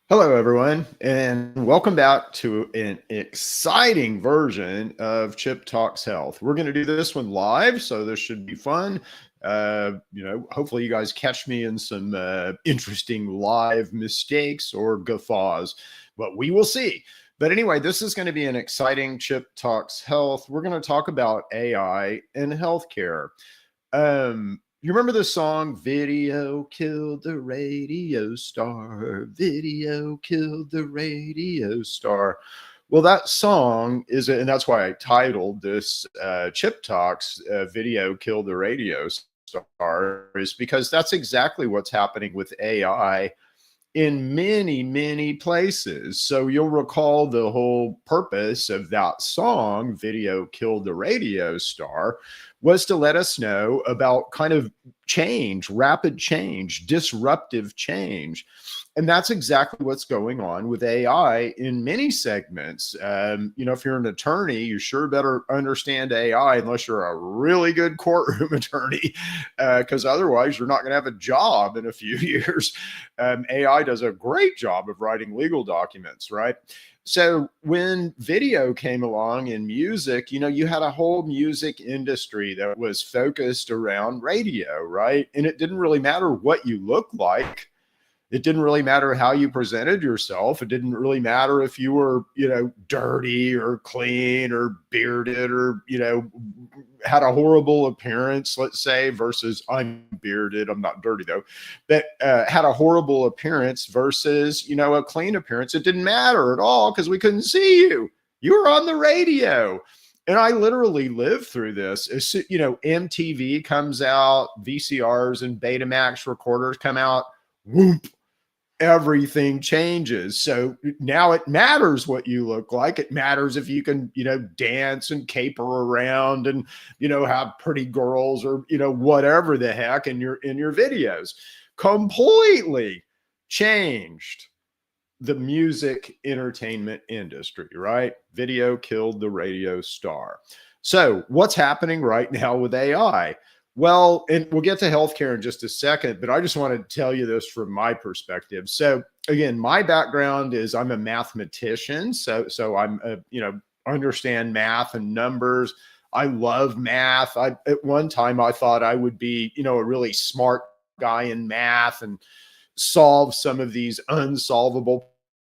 Hello, everyone, and welcome back to an exciting version of Chip Talks Health. We're going to do this one live, so this should be fun. Hopefully, you guys catch me in some interesting live mistakes or guffaws, but we will see. But anyway, this is going to be an exciting Chip Talks Health. We're going to talk about AI in healthcare. You remember the song Video Killed the Radio Star? Video killed the radio star. Well, that song is, and that's why I titled this Chip Talks Video Killed the Radio Star, is because that's exactly what's happening with AI in many, many places. So you'll recall the whole purpose of that song, Video Killed the Radio Star, was to let us know about kind of change, rapid change, disruptive change. And that's exactly what's going on with AI in many segments. If you're an attorney, you sure better understand AI unless you're a really good courtroom attorney, because otherwise you're not going to have a job in a few years. AI does a great job of writing legal documents, right? So when video came along in music, you had a whole music industry that was focused around radio, right? And it didn't really matter what you looked like. It didn't really matter how you presented yourself. It didn't really matter if you were, dirty or clean or bearded or, had a horrible appearance, let's say, versus I'm bearded. I'm not dirty though, but had a horrible appearance versus, a clean appearance. It didn't matter at all because we couldn't see you. You were on the radio. And I literally lived through this. MTV comes out, VCRs and Betamax recorders come out, whoop, everything changes. So now it matters what you look like. It matters if you can, dance and caper around and, have pretty girls or, whatever the heck in your videos. Completely changed the music entertainment industry, right? Video killed the radio star. So what's happening right now with AI? Well, and we'll get to healthcare in just a second, but I just want to tell you this from my perspective. So again, my background is I'm a mathematician. So I'm understand math and numbers. I love math. At one time I thought I would be, a really smart guy in math and solve some of these unsolvable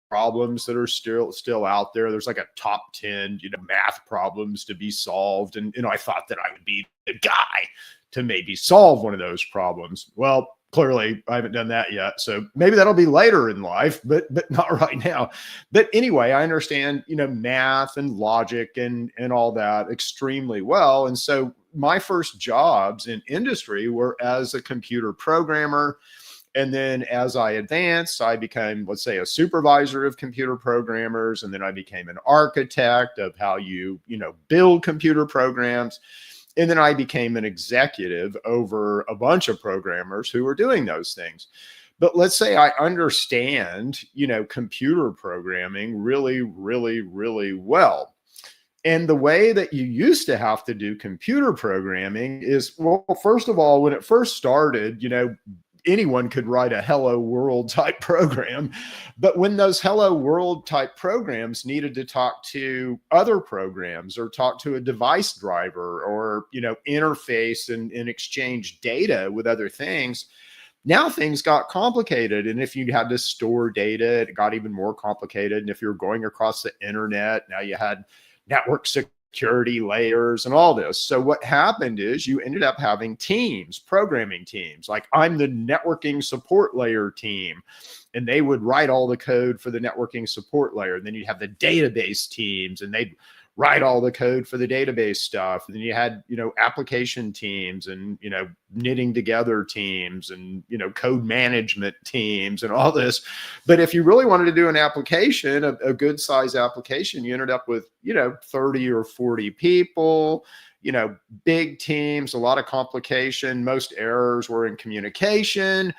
problems that are still out there. There's like a top 10, math problems to be solved. And, I thought that I would be the guy to maybe solve one of those problems. Well, clearly I haven't done that yet. So maybe that'll be later in life, but not right now. But anyway, I understand, math and logic and all that extremely well. And so my first jobs in industry were as a computer programmer. And then as I advanced, I became, let's say, a supervisor of computer programmers. And then I became an architect of how you, build computer programs. And then I became an executive over a bunch of programmers who were doing those things. But let's say I understand, computer programming really, really, really well. And the way that you used to have to do computer programming is, well, first of all, when it first started, anyone could write a hello world type program. But when those hello world type programs needed to talk to other programs or talk to a device driver or, interface and exchange data with other things, now things got complicated. And if you had to store data, it got even more complicated. And if you're going across the internet, now you had network security layers and all this. So what happened is you ended up having teams, programming teams. Like I'm the networking support layer team, and they would write all the code for the networking support layer. And then you have the database teams, and they'd write all the code for the database stuff. And then you had, application teams and, knitting together teams and, code management teams and all this. But if you really wanted to do an application, a good size application, you ended up with, 30 or 40 people, big teams, a lot of complication. Most errors were in communication.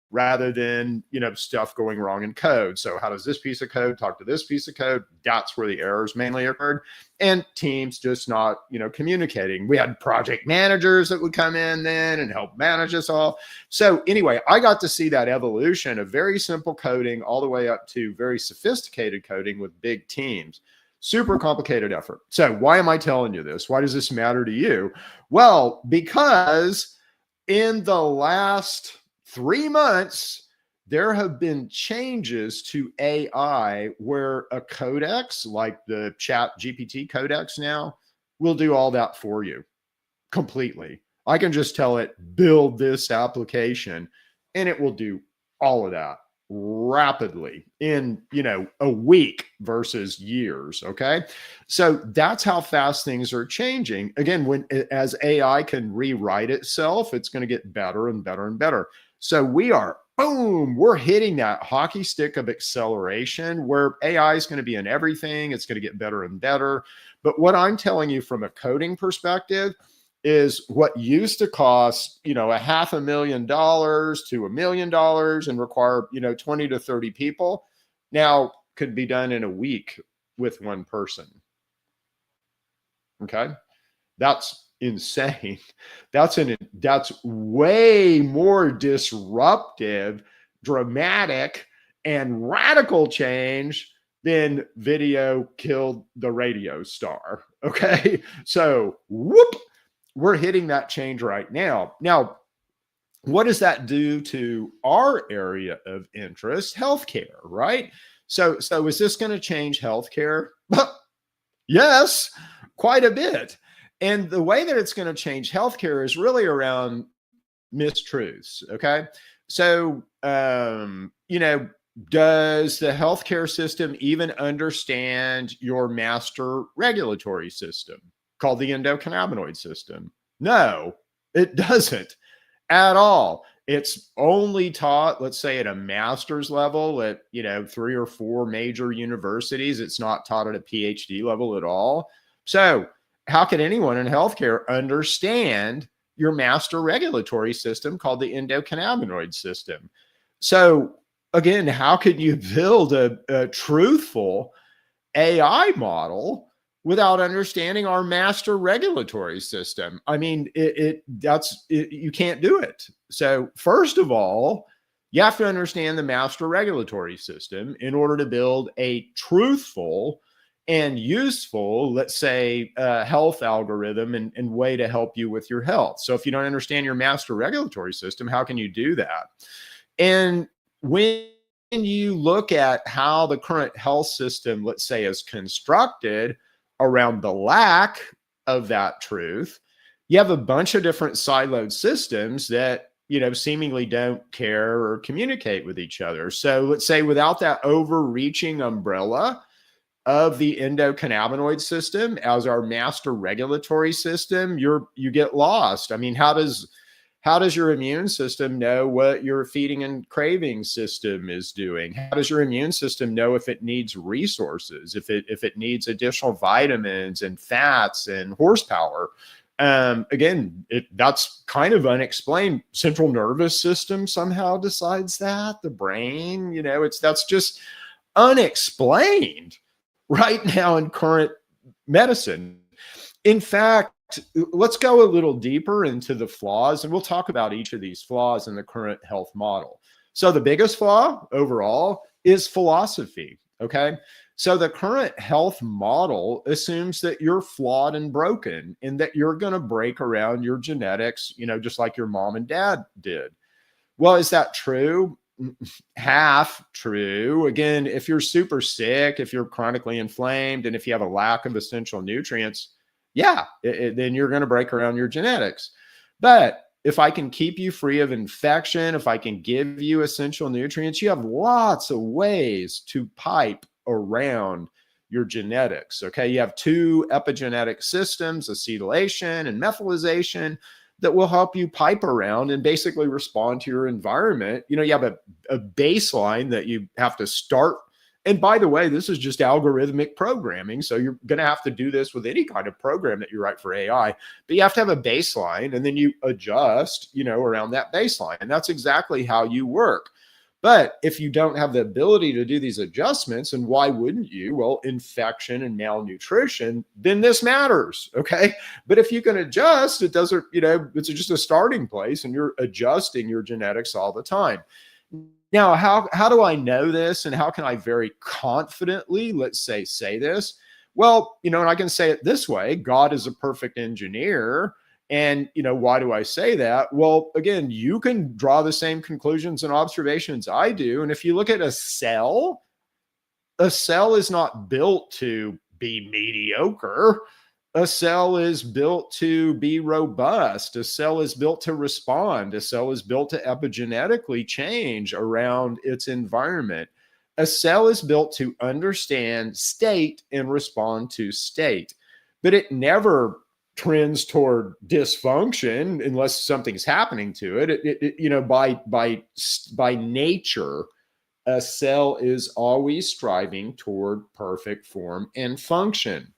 rather than, stuff going wrong in code. So how does this piece of code talk to this piece of code? That's where the errors mainly occurred. And teams just not, communicating. We had project managers that would come in then and help manage us all. So anyway, I got to see that evolution of very simple coding all the way up to very sophisticated coding with big teams. Super complicated effort. So why am I telling you this? Why does this matter to you? Well, because in the last 3 months, there have been changes to AI where a codex like the Chat GPT codex now will do all that for you completely. I can just tell it, build this application, and it will do all of that rapidly in, a week versus years. Okay. So that's how fast things are changing. Again, as AI can rewrite itself, it's going to get better and better and better. So we're hitting that hockey stick of acceleration where AI is going to be in everything. It's going to get better and better. But what I'm telling you from a coding perspective is what used to cost, $500,000 to $1 million and require, 20 to 30 people now could be done in a week with one person. Okay. That's insane. That's way more disruptive, dramatic, and radical change than video killed the radio star. Okay. So we're hitting that change right now. Now, what does that do to our area of interest? Healthcare, right? So is this going to change healthcare? Yes, quite a bit. And the way that it's going to change healthcare is really around mistruths. Okay. So, does the healthcare system even understand your master regulatory system called the endocannabinoid system? No, it doesn't at all. It's only taught, let's say, at a master's level at, 3 or 4 major universities. It's not taught at a PhD level at all. So how can anyone in healthcare understand your master regulatory system called the endocannabinoid system? So again, how can you build a truthful AI model without understanding our master regulatory system? I mean, you can't do it. So first of all, you have to understand the master regulatory system in order to build a truthful and useful, let's say, health algorithm and way to help you with your health. So if you don't understand your master regulatory system, how can you do that? And when you look at how the current health system, let's say, is constructed around the lack of that truth, you have a bunch of different siloed systems that, seemingly don't care or communicate with each other. So let's say without that overreaching umbrella of the endocannabinoid system as our master regulatory system, you get lost. I mean, how does your immune system know what your feeding and craving system is doing? How does your immune system know if it needs resources, if it needs additional vitamins and fats and horsepower? Again, that's kind of unexplained. Central nervous system somehow decides that. The brain, that's just unexplained right now in current medicine. In fact, let's go a little deeper into the flaws, and we'll talk about each of these flaws in the current health model. So the biggest flaw overall is philosophy. Okay. So the current health model assumes that you're flawed and broken and that you're going to break around your genetics, just like your mom and dad did. Well, is that true? Half true. Again, if you're super sick, if you're chronically inflamed, and if you have a lack of essential nutrients, then you're going to break around your genetics. But if I can keep you free of infection, if I can give you essential nutrients, you have lots of ways to pipe around your genetics. Okay. You have 2 epigenetic systems, acetylation and methylation, that will help you pipe around and basically respond to your environment. You have a baseline that you have to start And by the way, this is just algorithmic programming. So you're going to have to do this with any kind of program that you write for AI, but you have to have a baseline and then you adjust, around that baseline. And that's exactly how you work. But if you don't have the ability to do these adjustments, and why wouldn't you? Well, infection and malnutrition, then this matters. Okay. But if you can adjust, it doesn't, it's just a starting place and you're adjusting your genetics all the time. Now, how do I know this and how can I very confidently, let's say this? Well, and I can say it this way: God is a perfect engineer. And, why do I say that? Well, again, you can draw the same conclusions and observations I do. And if you look at a cell is not built to be mediocre. A cell is built to be robust. A cell is built to respond. A cell is built to epigenetically change around its environment. A cell is built to understand state and respond to state, but it never trends toward dysfunction unless something's happening to it. By nature, a cell is always striving toward perfect form and function.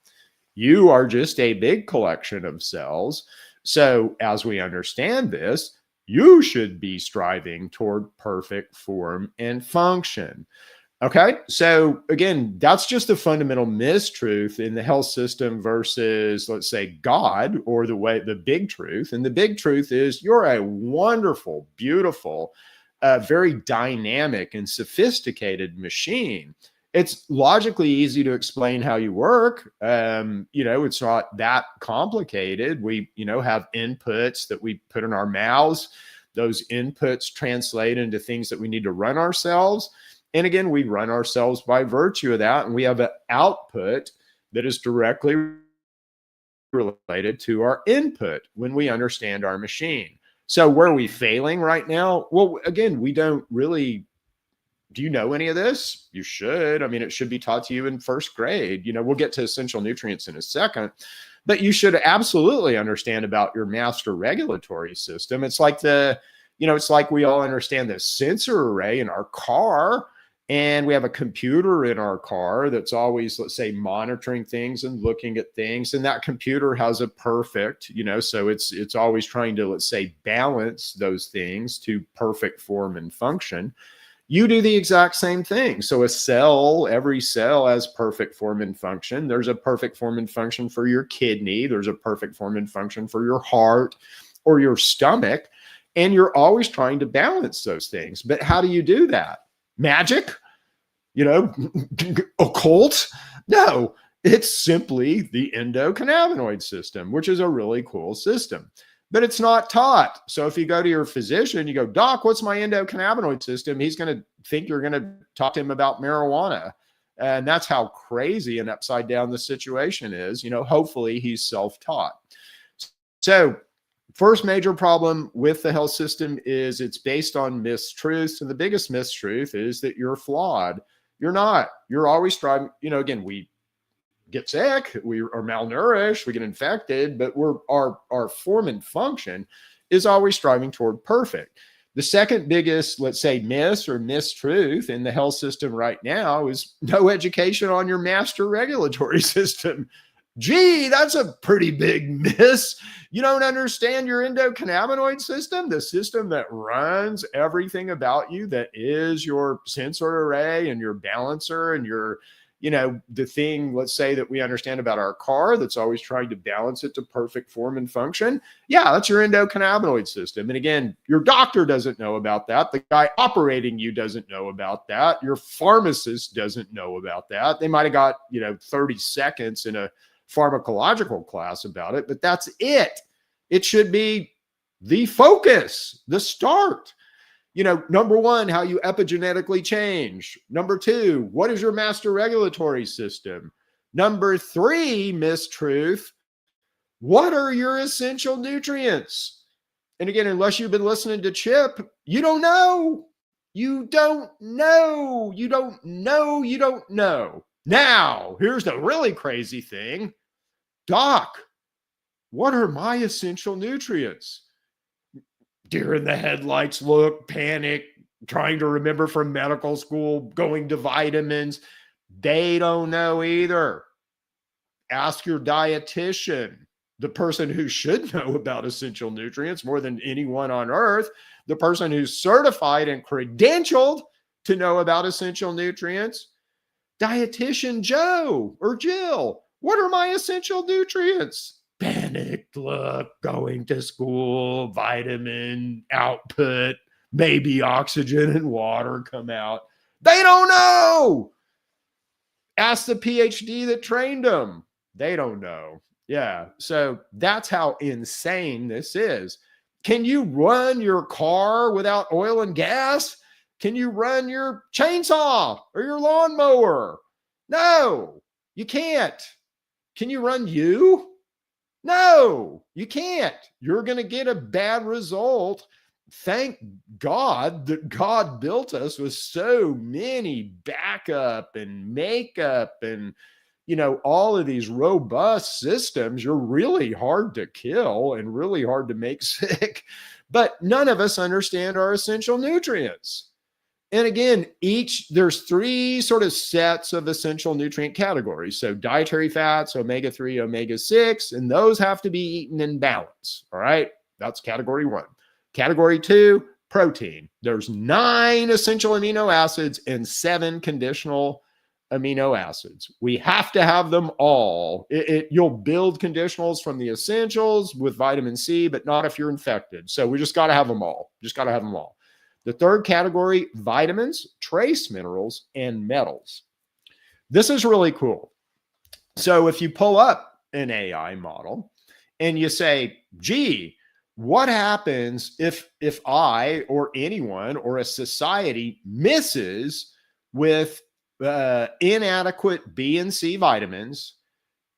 You are just a big collection of cells. So as we understand this, you should be striving toward perfect form and function. Okay. So again, that's just a fundamental mistruth in the health system versus, let's say, God, or the big truth. And the big truth is you're a wonderful, beautiful, very dynamic and sophisticated machine. It's logically easy to explain how you work. It's not that complicated. We, have inputs that we put in our mouths. Those inputs translate into things that we need to run ourselves. And again, we run ourselves by virtue of that. And we have an output that is directly related to our input when we understand our machine. So where are we failing right now? Well, again, we don't really. Do you know any of this? You should. I mean, it should be taught to you in first grade. We'll get to essential nutrients in a second, but you should absolutely understand about your master regulatory system. It's like it's like we all understand the sensor array in our car, and we have a computer in our car that's always, let's say, monitoring things and looking at things. And that computer has a perfect, so it's always trying to, let's say, balance those things to perfect form and function. You do the exact same thing. So every cell has perfect form and function. There's a perfect form and function for your kidney. There's a perfect form and function for your heart or your stomach. And you're always trying to balance those things. But how do you do that? Magic? Occult? No, it's simply the endocannabinoid system, which is a really cool system. But it's not taught. So if you go to your physician, you go, "Doc, what's my endocannabinoid system?" He's going to think you're going to talk to him about marijuana. And that's how crazy and upside down the situation is. Hopefully he's self-taught. So first major problem with the health system is it's based on mistruths. And the biggest mistruth is that you're flawed. You're not. You're always striving. Again, we get sick, we are malnourished, we get infected, but our form and function is always striving toward perfect. The second biggest, let's say, miss or mistruth in the health system right now is no education on your master regulatory system. Gee, that's a pretty big miss. You don't understand your endocannabinoid system, the system that runs everything about you, that is your sensor array and your balancer and your the thing, let's say, that we understand about our car that's always trying to balance it to perfect form and function. Yeah, that's your endocannabinoid system. And again, your doctor doesn't know about that. The guy operating you doesn't know about that. Your pharmacist doesn't know about that. They might have got, 30 seconds in a pharmacological class about it, but that's it. It should be the focus, the start. Number one, how you epigenetically change. Number two, what is your master regulatory system? Number three, mistruth, what are your essential nutrients? And again, unless you've been listening to Chip, you don't know. You don't know. You don't know. You don't know. Now, here's the really crazy thing. Doc, what are my essential nutrients? Deer in the headlights look, panic, trying to remember from medical school, going to vitamins. They don't know either. Ask your dietitian, the person who should know about essential nutrients more than anyone on earth, the person who's certified and credentialed to know about essential nutrients. Dietitian Joe or Jill, what are my essential nutrients? Panicked look, going to school, vitamin output, maybe oxygen and water come out. They don't know. Ask the PhD that trained them. They don't know. Yeah. So that's how insane this is. Can you run your car without oil and gas? Can you run your chainsaw or your lawnmower? No, you can't. Can you run you? No, you can't. You're going to get a bad result. Thank God that God built us with so many backup and makeup and, you know, all of these robust systems. You're really hard to kill and really hard to make sick, but none of us understand our essential nutrients. And again, there's three sort of sets of essential nutrient categories. So dietary fats, omega-3, omega-6, and those have to be eaten in balance. All right. That's category 1. Category 2, protein. There's 9 essential amino acids and 7 conditional amino acids. We have to have them all. You'll build conditionals from the essentials with vitamin C, but not if you're infected. So we just got to have them all. Just got to have them all. The third category, vitamins, trace minerals, and metals. This is really cool. So if you pull up an AI model and you say, gee, what happens if I or anyone or a society misses with inadequate B and C vitamins,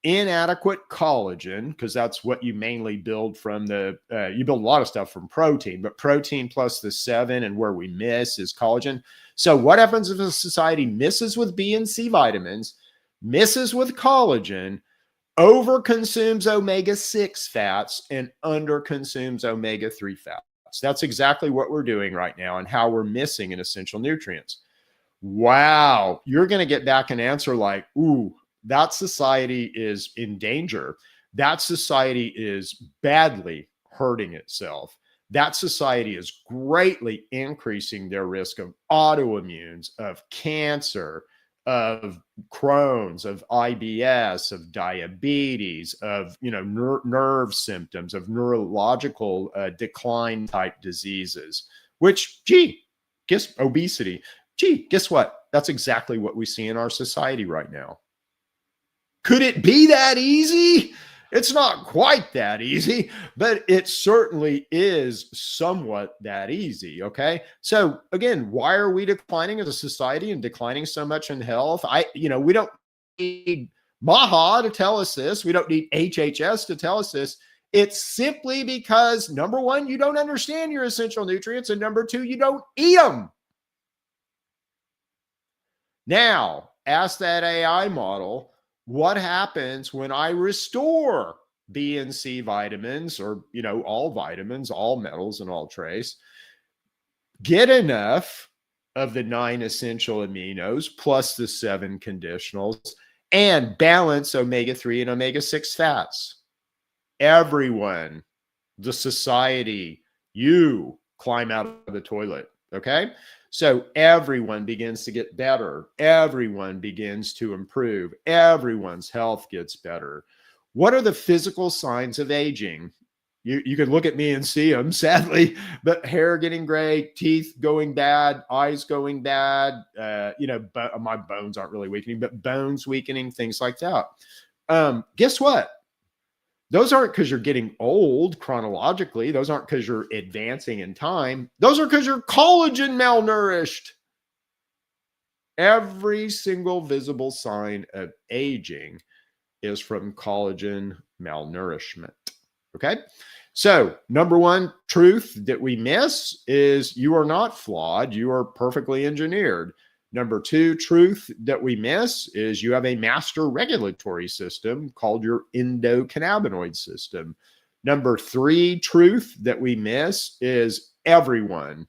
inadequate collagen, because that's what you mainly build from you build a lot of stuff from protein, but protein plus the 7 and where we miss is collagen. So what happens if a society misses with B and C vitamins, misses with collagen, overconsumes omega-6 fats, and underconsumes omega-3 fats? That's exactly what we're doing right now and how we're missing in essential nutrients. Wow. You're going to get back an answer like, ooh, that society is in danger. That society is badly hurting itself. That society is greatly increasing their risk of autoimmunes, of cancer, of Crohn's, of IBS, of diabetes, of nerve symptoms, of neurological decline type diseases, which, guess obesity. Guess what? That's exactly what we see in our society right now. Could it be that easy? It's not quite that easy, but it certainly is somewhat that easy. Okay. So again, why are we declining as a society and declining so much in health? We don't need MAHA to tell us this. We don't need HHS to tell us this. It's simply because, number one, you don't understand your essential nutrients, and number two, you don't eat them. Now, ask that AI model, what happens when I restore B and C vitamins, or, all vitamins, all metals, and all trace, get enough of the 9 essential aminos plus the 7 conditionals, and balance omega-3 and omega-6 fats? Everyone, the society, you climb out of the toilet. Okay. So everyone begins to get better. Everyone begins to improve. Everyone's health gets better. What are the physical signs of aging? You can look at me and see them, sadly, but hair getting gray, teeth going bad, eyes going bad, my bones aren't really weakening, but bones weakening, things like that. Guess what? Those aren't because you're getting old chronologically. Those aren't because you're advancing in time. Those are because you're collagen malnourished. Every single visible sign of aging is from collagen malnourishment. Okay. So number one truth that we miss is you are not flawed. You are perfectly engineered. Number two truth that we miss is you have a master regulatory system called your endocannabinoid system. Number three truth that we miss is everyone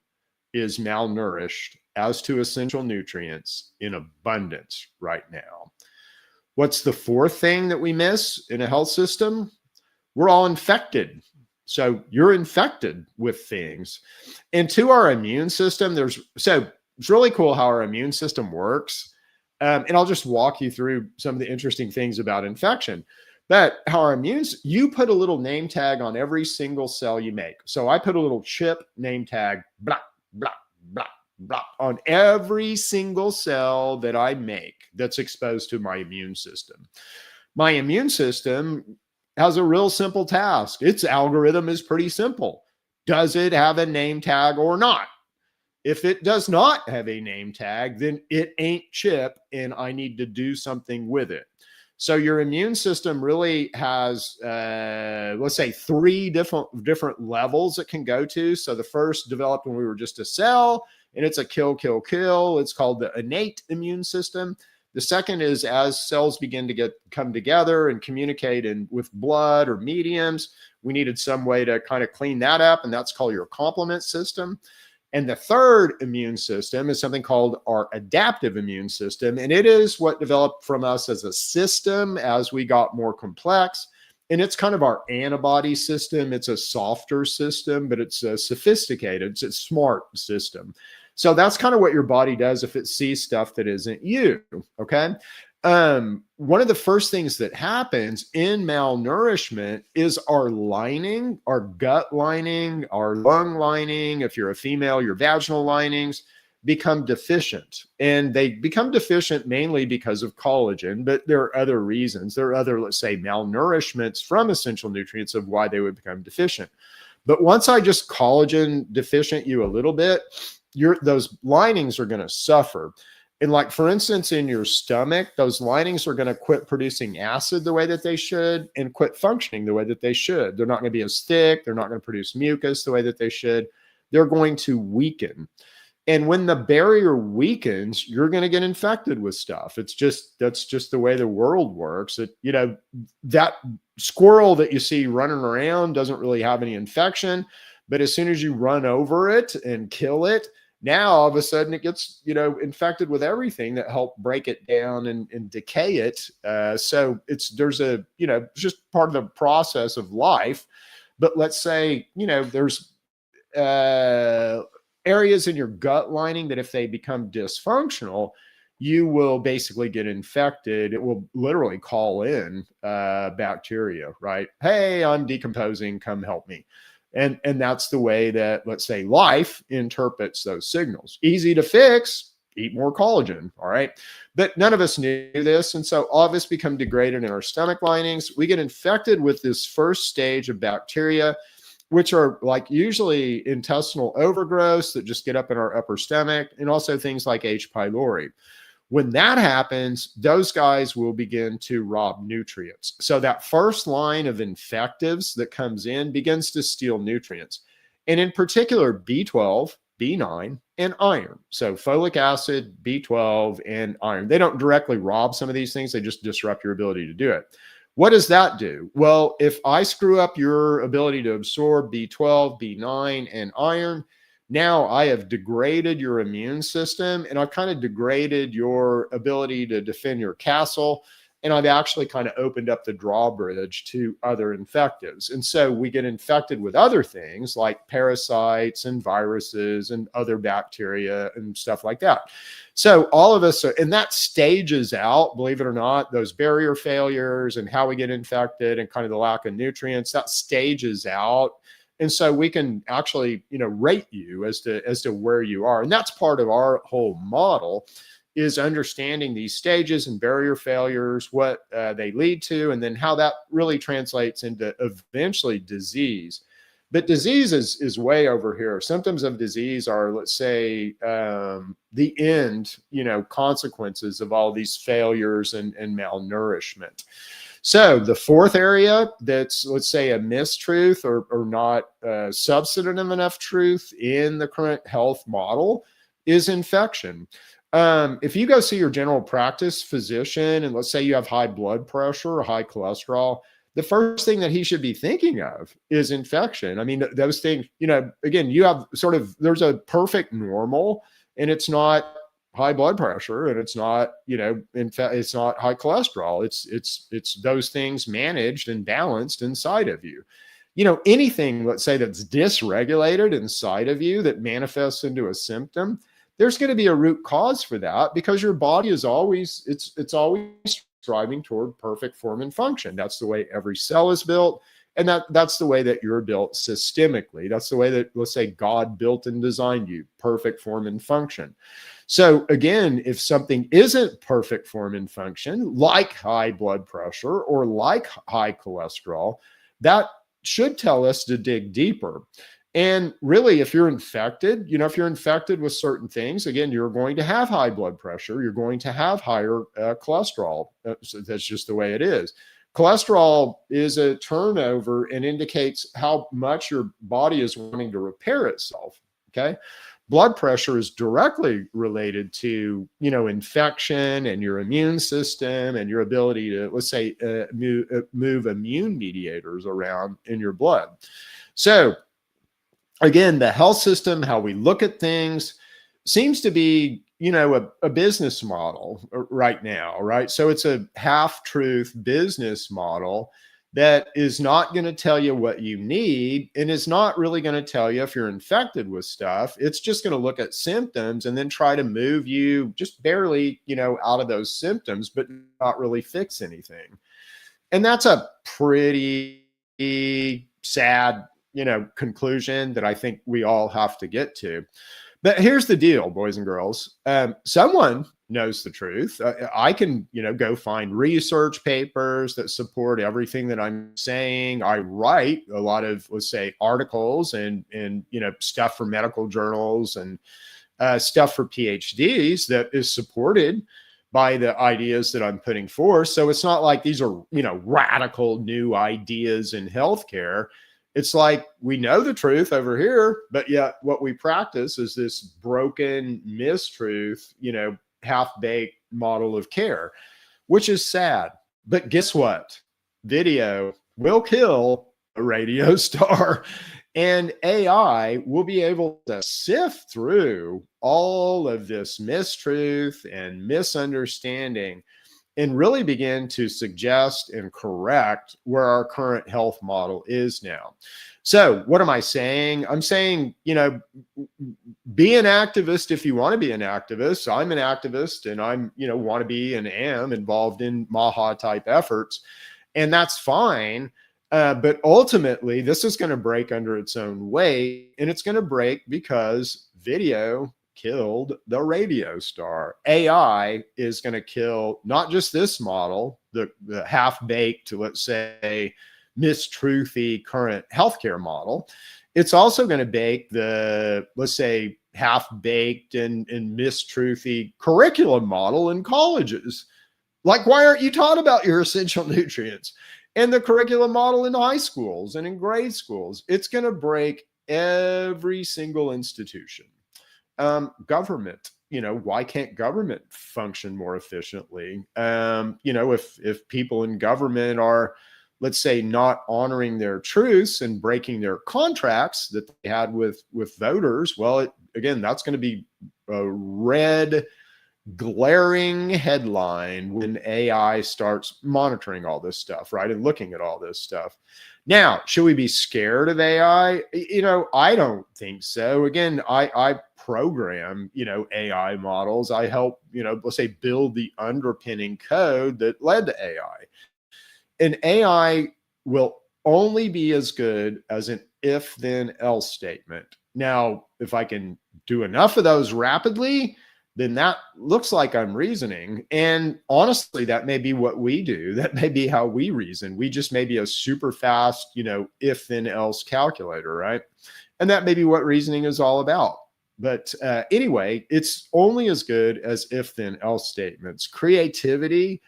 is malnourished as to essential nutrients in abundance right now. What's the fourth thing that we miss in a health system? We're all infected. So you're infected with things. And to our immune system, it's really cool how our immune system works. And I'll just walk you through some of the interesting things about infection. But how our you put a little name tag on every single cell you make. So I put a little chip name tag, blah, blah, blah, blah, on every single cell that I make that's exposed to my immune system. My immune system has a real simple task. Its algorithm is pretty simple. Does it have a name tag or not? If it does not have a name tag, then it ain't chip and I need to do something with it. So your immune system really has, let's say, three different levels it can go to. So the first developed when we were just a cell, and it's a kill, kill, kill. It's called the innate immune system. The second is as cells begin to come together and communicate with blood or mediums, we needed some way to kind of clean that up, and that's called your complement system. And the third immune system is something called our adaptive immune system. And it is what developed from us as a system as we got more complex. And it's kind of our antibody system. It's a softer system, but it's a sophisticated, it's a smart system. So that's kind of what your body does if it sees stuff that isn't you, okay? One of the first things that happens in malnourishment is our lining, our gut lining, our lung lining. If you're a female, your vaginal linings become deficient. And they become deficient mainly because of collagen, but there are other reasons. There are other, let's say, malnourishments from essential nutrients of why they would become deficient. But once I just collagen deficient you a little bit, those linings are going to suffer. And like, for instance, in your stomach, those linings are going to quit producing acid the way that they should and quit functioning the way that they should. They're not going to be as thick. They're not going to produce mucus the way that they should. They're going to weaken. And when the barrier weakens, you're going to get infected with stuff. That's just the way the world works. That squirrel that you see running around doesn't really have any infection, but as soon as you run over it and kill it, now all of a sudden it gets, infected with everything that helped break it down and decay it. So there's just part of the process of life. But let's say, there's areas in your gut lining that if they become dysfunctional, you will basically get infected. It will literally call in bacteria, right? Hey, I'm decomposing, come help me. And that's the way that, let's say, life interprets those signals. Easy to fix, eat more collagen, all right? But none of us knew this, and so all of us become degraded in our stomach linings. We get infected with this first stage of bacteria, which are like usually intestinal overgrowths that just get up in our upper stomach, and also things like H. pylori. When that happens, those guys will begin to rob nutrients. So that first line of infectives that comes in begins to steal nutrients. And in particular, B12, B9, and iron. So folic acid, B12, and iron. They don't directly rob some of these things. They just disrupt your ability to do it. What does that do? Well, if I screw up your ability to absorb B12, B9, and iron, now I have degraded your immune system, and I've kind of degraded your ability to defend your castle. And I've actually kind of opened up the drawbridge to other infectives. And so we get infected with other things like parasites and viruses and other bacteria and stuff like that. So all of us and that stages out, believe it or not, those barrier failures and how we get infected and kind of the lack of nutrients, that stages out. And so we can actually, rate you as to where you are. And that's part of our whole model, is understanding these stages and barrier failures, what they lead to, and then how that really translates into eventually disease. But disease is way over here. Symptoms of disease are, let's say, the end, consequences of all these failures and malnourishment. So the fourth area that's, let's say, a mistruth or not substantive enough truth in the current health model is infection. If you go see your general practice physician, and let's say you have high blood pressure or high cholesterol, the first thing that he should be thinking of is infection. I mean, those things, again, you have sort of, there's a perfect normal, and it's not high blood pressure, and it's not, in fact, it's not high cholesterol. It's those things managed and balanced inside of you. Anything, let's say, that's dysregulated inside of you that manifests into a symptom, there's going to be a root cause for that, because your body is always, it's always striving toward perfect form and function. That's the way every cell is built. And that's the way that you're built systemically. That's the way that, let's say, God built and designed you, perfect form and function. So again, if something isn't perfect form and function, like high blood pressure or like high cholesterol, that should tell us to dig deeper. And really, if you're infected, if you're infected with certain things, again, you're going to have high blood pressure. You're going to have higher cholesterol. So that's just the way it is. Cholesterol is a turnover and indicates how much your body is wanting to repair itself. Okay. Blood pressure is directly related to, infection and your immune system and your ability to, let's say, move immune mediators around in your blood. So again, the health system, how we look at things, seems to be, a business model right now, right? So it's a half-truth business model that is not going to tell you what you need, and is not really going to tell you if you're infected with stuff. It's just going to look at symptoms and then try to move you just barely, out of those symptoms, but not really fix anything. And that's a pretty sad, conclusion that I think we all have to get to. But here's the deal, boys and girls. Someone knows the truth. I can, go find research papers that support everything that I'm saying. I write a lot of, let's say, articles and stuff for medical journals and stuff for PhDs that is supported by the ideas that I'm putting forth. So it's not like these are, radical new ideas in healthcare. It's like we know the truth over here, but yet what we practice is this broken mistruth, half-baked model of care, which is sad. But guess what? Video will kill a radio star, and AI will be able to sift through all of this mistruth and misunderstanding and really begin to suggest and correct where our current health model is now. So what am I saying? I'm saying, be an activist if you want to be an activist. I'm an activist, and I'm, want to be and am involved in MAHA type efforts, and that's fine. But ultimately, this is going to break under its own weight, and it's going to break because video killed the radio star. AI is going to kill not just this model, the half-baked, let's say, mistruthy current healthcare model. It's also going to bake the, let's say, half-baked and mistruthy curriculum model in colleges. Like, why aren't you taught about your essential nutrients? And the curriculum model in high schools and in grade schools. It's going to break every single institution. Government, why can't government function more efficiently? If people in government are, let's say, not honoring their truths and breaking their contracts that they had with voters, well, again, that's going to be a red glaring headline when AI starts monitoring all this stuff, right? And looking at all this stuff. Now, should we be scared of AI? I don't think so. Again, I program, AI models. I help, let's say, build the underpinning code that led to AI. And AI will only be as good as an if then else statement. Now, if I can do enough of those rapidly, then that looks like I'm reasoning. And honestly, that may be what we do. That may be how we reason. We just may be a super fast, if then else calculator, right? And that may be what reasoning is all about. But anyway, it's only as good as if then else statements. Creativity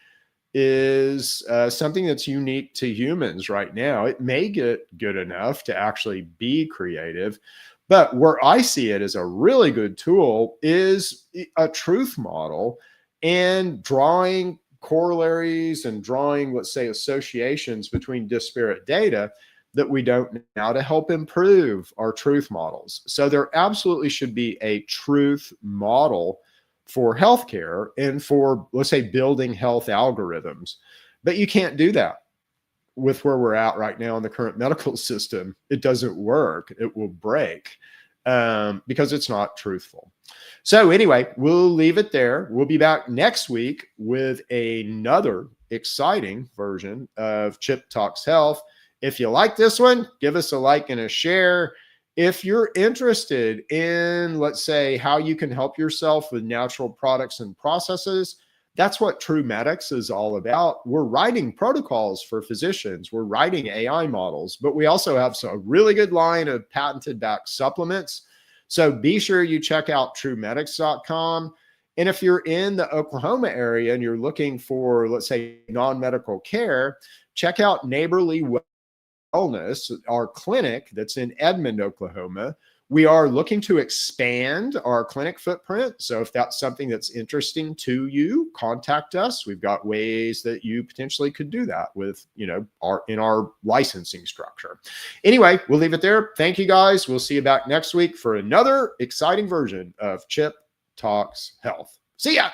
is something that's unique to humans right now. It may get good enough to actually be creative, but where I see it as a really good tool is a truth model and drawing corollaries and drawing, let's say, associations between disparate data that we don't now to help improve our truth models. So there absolutely should be a truth model for healthcare and for, let's say, building health algorithms. But you can't do that with where we're at right now in the current medical system. It doesn't work. It will break because it's not truthful. So anyway, we'll leave it there. We'll be back next week with another exciting version of Chip Talks Health. If you like this one, give us a like and a share. If you're interested in, let's say, how you can help yourself with natural products and processes, that's what TrueMedix is all about. We're writing protocols for physicians. We're writing AI models, but we also have a really good line of patented backed supplements. So be sure you check out TrueMedix.com. And if you're in the Oklahoma area and you're looking for, let's say, non-medical care, check out Neighborly Wellness, our clinic that's in Edmond, Oklahoma. We are looking to expand our clinic footprint. So if that's something that's interesting to you, contact us. We've got ways that you potentially could do that with, our licensing structure. Anyway, we'll leave it there. Thank you guys. We'll see you back next week for another exciting version of Chip Talks Health. See ya.